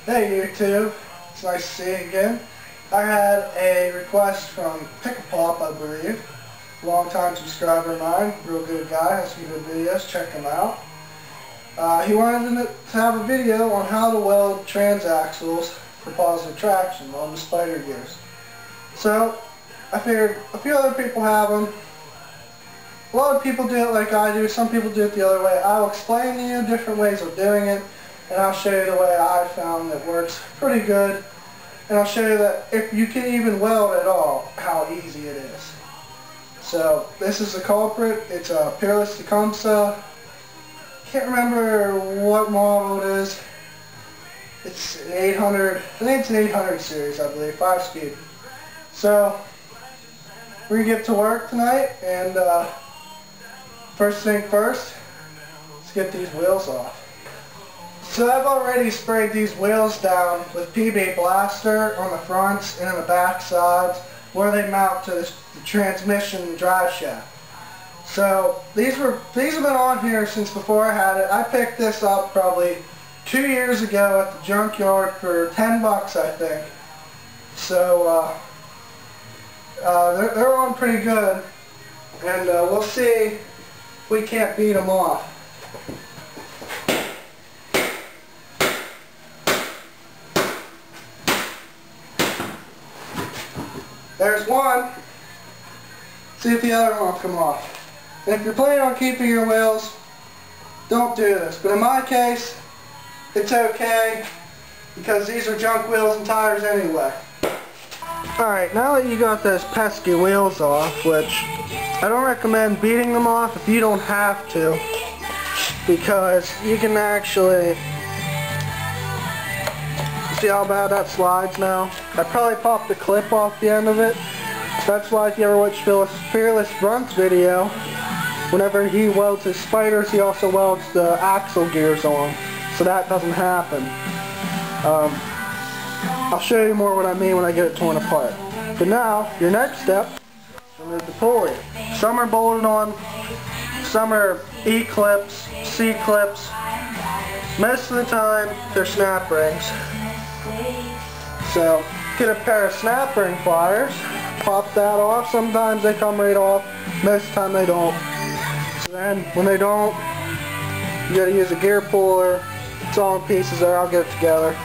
Hey YouTube, it's nice to see you again. I had a request from Pick a Pop, I believe. Long-time subscriber of mine, real good guy, has some good videos, check him out. He wanted to have a video on how to weld transaxles for positive traction on the spider gears. So, I figured a few other people have them. A lot of people do it like I do, some people do it the other way. I'll explain to you different ways of doing it, and I'll show you the way I found that works pretty good. And I'll show you that if you can even weld at all, how easy it is. So, this is the culprit. It's a Peerless Tecumseh. Can't remember what model it is. It's an 800, I think it's an 800 series, I believe, 5-speed. So, we're going to get to work tonight, and first thing first, let's get these wheels off. So I've already sprayed these wheels down with PB Blaster on the fronts and on the back sides where they mount to the transmission drive shaft. So these have been on here since before I had it. I picked this up probably 2 years ago at the junkyard for 10 bucks, I think. So they're on pretty good, and we'll see if we can't beat them off. There's one. See if the other one will come off. And if you're planning on keeping your wheels, don't do this. But in my case, it's okay because these are junk wheels and tires anyway. Alright, now that you got those pesky wheels off, which I don't recommend beating them off if you don't have to, because you can actually see how bad that slides now. I probably popped the clip off the end of it. That's why if you ever watch Fearless Runt's video, whenever he welds his spiders, he also welds the axle gears on, so that doesn't happen. I'll show you more what I mean when I get it torn apart. But now, your next step is remove the pulley. Some are bolted on, some are E-clips, C-clips. Most of the time, they're snap rings. So, get a pair of snap ring pliers, pop that off. Sometimes they come right off, most of the time they don't. So then, when they don't, you gotta use a gear puller. It's all in pieces there, I'll get it together,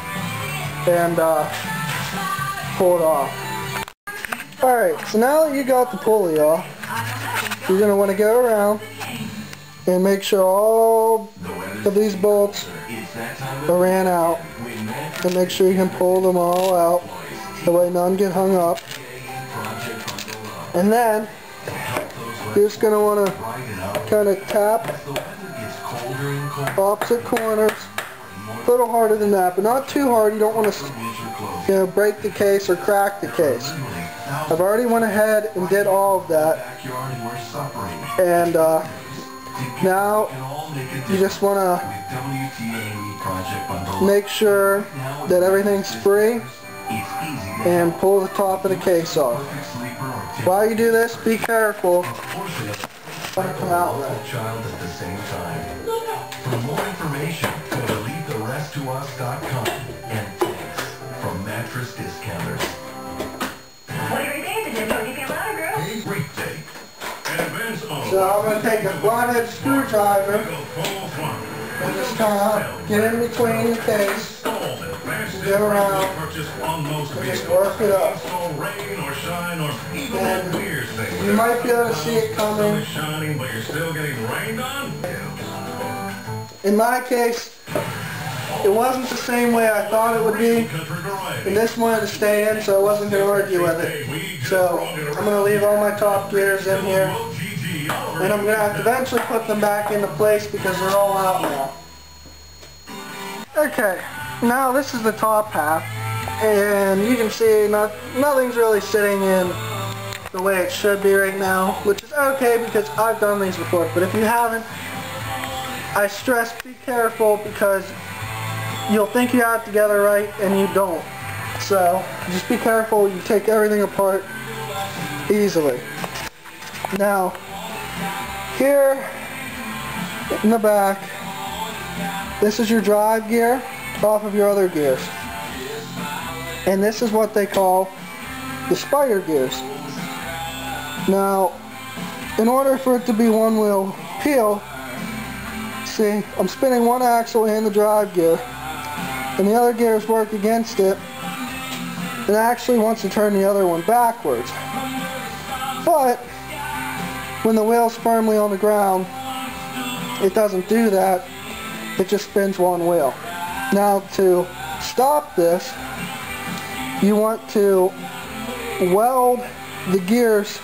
and pull it off. Alright, so now that you got the pulley off, you're gonna want to go around and make sure all of these bolts are ran out, and make sure you can pull them all out the way none get hung up. And then you're just going to want to kind of tap opposite corners, a little harder than that, but not too hard. You don't want to break the case or crack the case. I've already went ahead and did all of that, and now you just want to make sure that everything's free and pull the top of the case off. While you do this, be careful. Let it come out right. For more information, go to leavetheresttous.com, and thanks from Mattress Discounters. What are your days again? Don't you feel louder, girl? Great day. So I'm going to take a flathead screwdriver and just kind of get in between the case and go around and just work it up. And you might be able to see it coming. In my case, it wasn't the same way I thought it would be, and this wanted to stay in, so I wasn't going to argue with it. So I'm going to leave all my top gears in here, and I'm going to have to eventually put them back into place because they're all out now. Okay, now this is the top half, and you can see nothing's really sitting in the way it should be right now, which is okay because I've done these before. But if you haven't, I stress be careful because you'll think you have it together right and you don't. So just be careful, you take everything apart easily. Now, here in the back, this is your drive gear off of your other gears. And this is what they call the spider gears. Now, in order for it to be one wheel peel, see, I'm spinning one axle in the drive gear, and the other gears work against it. It actually wants to turn the other one backwards. But when the wheel's firmly on the ground, it doesn't do that. It just spins one wheel. Now, to stop this, you want to weld the gears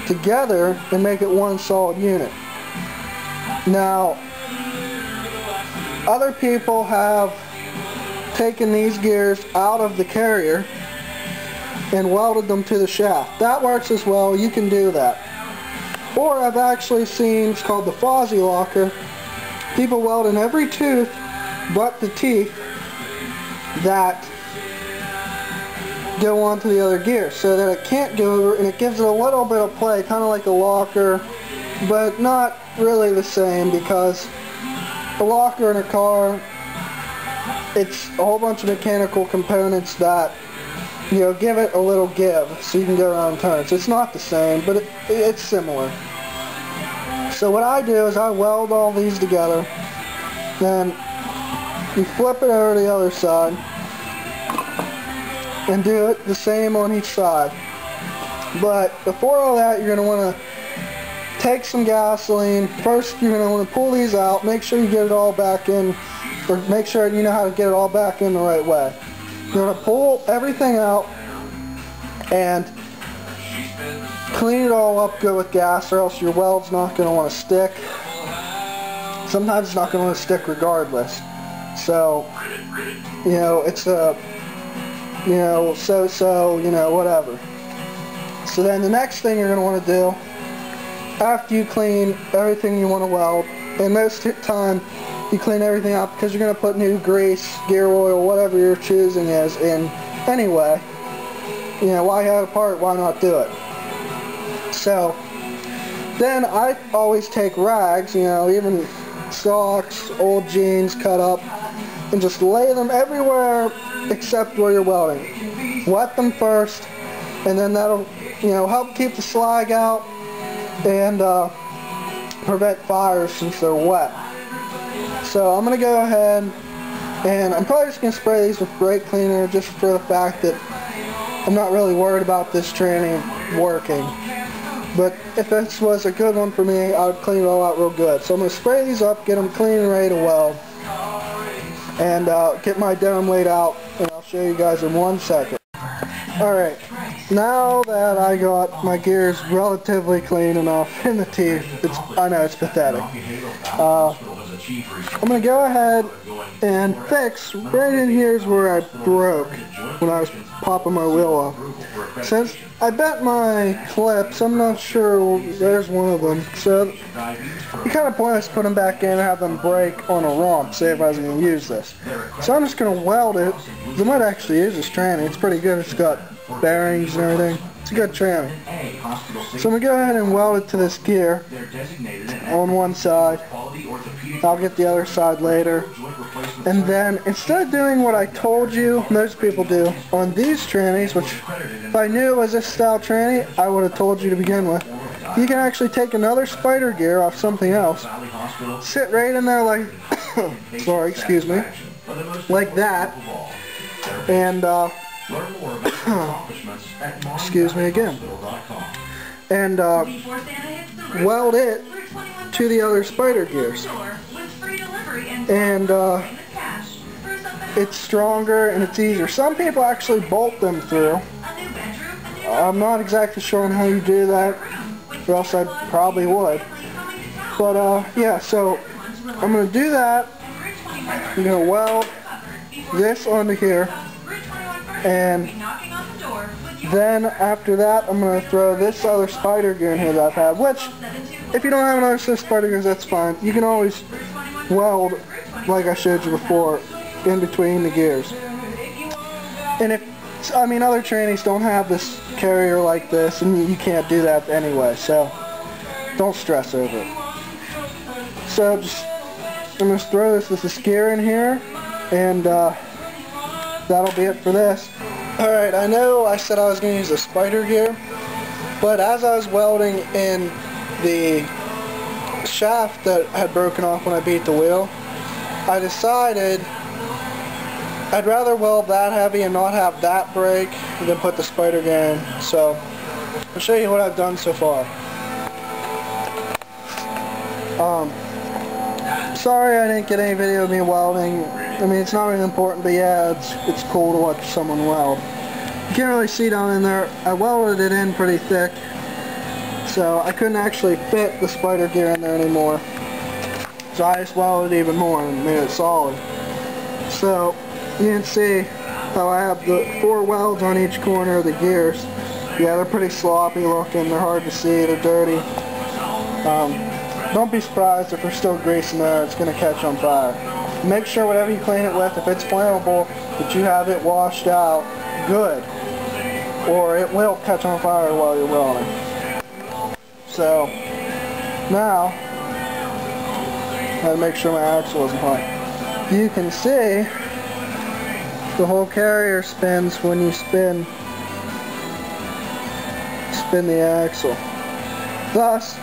together and make it one solid unit. Now, other people have taken these gears out of the carrier and welded them to the shaft. That works as well. You can do that. Or I've actually seen, it's called the Fozzie locker, people weld in every tooth but the teeth that go onto the other gear so that it can't go over, and it gives it a little bit of play, kind of like a locker, but not really the same, because a locker in a car, it's a whole bunch of mechanical components that, you know, give it a little give so you can go around turns. It's not the same, but it's similar. So what I do is I weld all these together, then you flip it over to the other side and do it the same on each side. But before all that, you're going to want to take some gasoline. First, you're going to want to pull these out, make sure you get it all back in, or make sure you know how to get it all back in the right way. You're going to pull everything out and clean it all up good with gas, or else your weld's not going to want to stick. Sometimes it's not going to want to stick regardless. So, you know, it's a, you know, you know, whatever. So then the next thing you're going to want to do, after you clean everything you want to weld, and most of the time you clean everything out because you're going to put new grease, gear oil, whatever you're choosing is in anyway. You know, why have a part, why not do it? So then I always take rags, you know, even socks, old jeans cut up, and just lay them everywhere except where you're welding. Wet them first, and then that'll, you know, help keep the slag out and prevent fires since they're wet. So I'm going to go ahead and I'm probably just going to spray these with brake cleaner just for the fact that I'm not really worried about this tranny working. But if this was a good one for me, I would clean it all out real good. So I'm going to spray these up, get them clean and ready to weld, and get my dome laid out, and I'll show you guys in 1 second. Alright, now that I got my gears relatively clean enough in the teeth, I know it's pathetic. I'm going to go ahead and fix right in here's where I broke when I was popping my wheel off. Since I bent my clips, I'm not sure, there's one of them, so you kind of pointless to put them back in and have them break on a romp, say if I was going to use this. So I'm just going to weld it. I might actually use this tranny, it's pretty good, it's got bearings and everything. It's a good tranny. So I'm going to go ahead and weld it to this gear on one side. I'll get the other side later. And then, instead of doing what I told you most people do on these trannies, which if I knew it was this style tranny, I would have told you to begin with, you can actually take another spider gear off something else, sit right in there like, sorry, excuse me, like that, and, excuse me again, and weld it to the other spider gears. And it's stronger and it's easier. Some people actually bolt them through. I'm not exactly sure on how you do that, or else I probably would. But yeah, so I'm going to do that. I'm going to weld this onto here, and then after that I'm going to throw this other spider gear in here that I've had, which if you don't have another set of spider gears, that's fine. You can always weld, like I showed you before, in between the gears. And if, I mean, other trannies don't have this carrier like this, and you can't do that anyway, so don't stress over it. So just, I'm going to throw this gear in here, and that'll be it for this. Alright, I know I said I was going to use a spider gear, but as I was welding in the shaft that had broken off when I beat the wheel, I decided I'd rather weld that heavy and not have that break than put the spider gear in. So, I'll show you what I've done so far. Sorry I didn't get any video of me welding. I mean, it's not really important, but yeah, it's cool to watch someone weld. You can't really see down in there. I welded it in pretty thick, so I couldn't actually fit the spider gear in there anymore. So I just welded it even more and made it solid. So you can see how I have the 4 welds on each corner of the gears. Yeah, they're pretty sloppy looking. They're hard to see. They're dirty. Don't be surprised if there's still grease in there. It's going to catch on fire. Make sure whatever you clean it with, if it's flammable, that you have it washed out good, or it will catch on fire while you're welding. So now I gotta make sure my axle isn't hot. You can see the whole carrier spins when you spin the axle, thus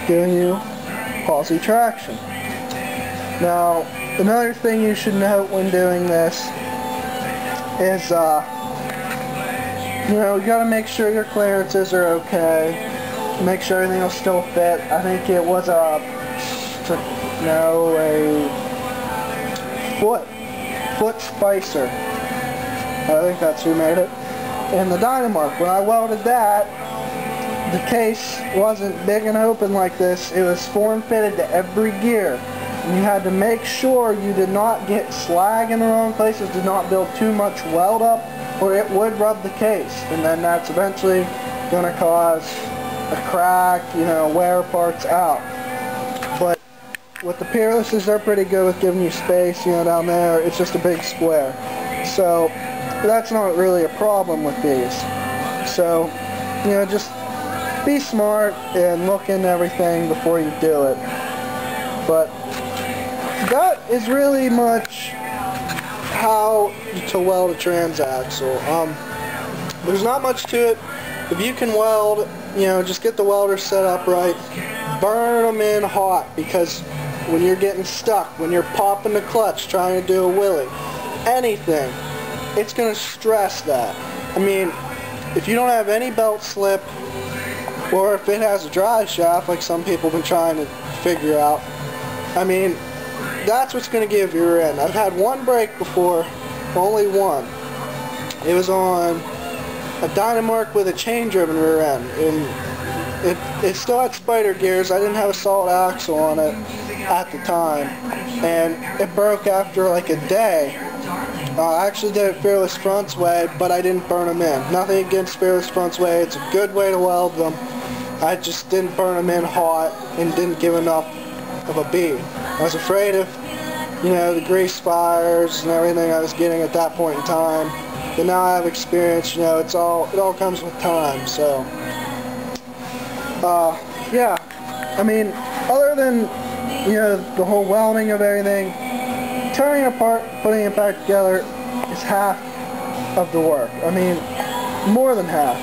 giving you positive traction. Now, another thing you should note when doing this is, you know, you gotta make sure your clearances are okay. Make sure everything will still fit. I think it was a foot spacer. I think that's who made it. And the Dynamark, when I welded that, the case wasn't big and open like this. It was form-fitted to every gear. And you had to make sure you did not get slag in the wrong places, did not build too much weld up, or it would rub the case. And then that's eventually going to cause a crack, you know, wear parts out. But with the Peerlesses, they're pretty good with giving you space, you know, down there. It's just a big square. So that's not really a problem with these. So, you know, just be smart and look into everything before you do it. But that is really much how to weld a transaxle. There's not much to it. If you can weld, you know, just get the welder set up right. Burn them in hot, because when you're getting stuck, when you're popping the clutch trying to do a wheelie, anything, it's going to stress that. I mean, if you don't have any belt slip, or if it has a drive shaft like some people have been trying to figure out, I mean, that's what's going to give your rear end. I've had one break before, only one. It was on a Dynamark with a chain-driven rear end, and it still had spider gears. I didn't have a solid axle on it at the time, and it broke after like a day. I actually did it Fearless Front's way, but I didn't burn them in. Nothing against Fearless Front's way. It's a good way to weld them. I just didn't burn them in hot and didn't give enough of a bead. I was afraid of, you know, the grease fires and everything I was getting at that point in time. But now I have experience, you know, it all comes with time. So, yeah. I mean, other than, you know, the whole welding of everything, tearing it apart, putting it back together is half of the work. I mean, more than half.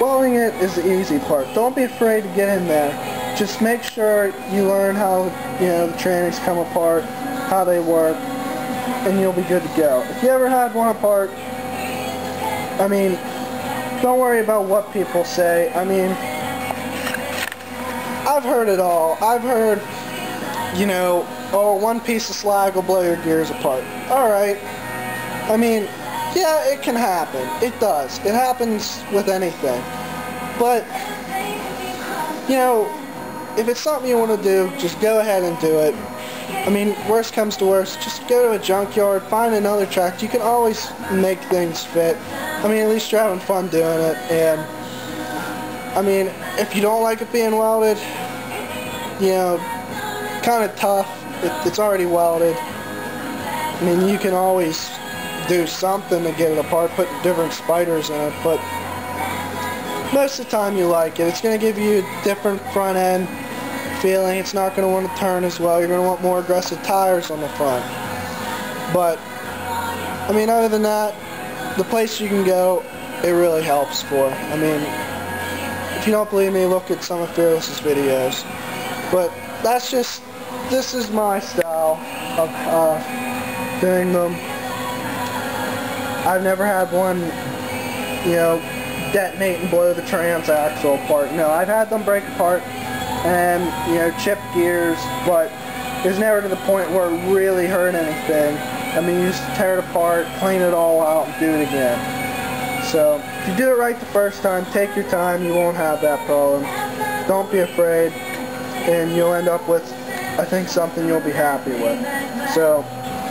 Welding it is the easy part. Don't be afraid to get in there. Just make sure you learn how, you know, the trannies come apart, how they work, and you'll be good to go. If you ever had one apart, I mean, don't worry about what people say. I mean, I've heard it all. I've heard, you know, oh, one piece of slag will blow your gears apart. Alright. I mean, yeah, it can happen. It does. It happens with anything. But, you know, if it's something you want to do, just go ahead and do it. I mean, worst comes to worst, just go to a junkyard, find another track. You can always make things fit. I mean, at least you're having fun doing it. And, I mean, if you don't like it being welded, you know, kind of tough. It's already welded. I mean, you can always do something to get it apart, put different spiders in it, but most of the time you like it. It's going to give you a different front end feeling. It's not going to want to turn as well. You're going to want more aggressive tires on the front. But, I mean, other than that, the place you can go, it really helps for. I mean, if you don't believe me, look at some of Fearless's videos. But that's just, this is my style of doing them. I've never had one, you know, detonate and blow the transaxle apart. No, I've had them break apart and, you know, chip gears, but it was never to the point where it really hurt anything. I mean, you just tear it apart, clean it all out, and do it again. So, if you do it right the first time, take your time, you won't have that problem. Don't be afraid, and you'll end up with, I think, something you'll be happy with. So,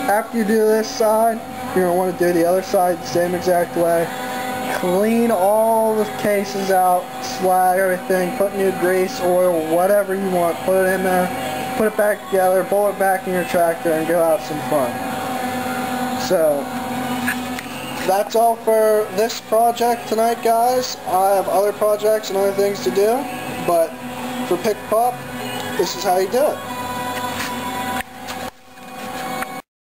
after you do this side, you're going to want to do the other side the same exact way. Clean all the cases out, slag everything, put new grease, oil, whatever you want, put it in there, put it back together, bolt it back in your tractor, and go have some fun. So, that's all for this project tonight, guys. I have other projects and other things to do, but for Pick Pop, this is how you do it.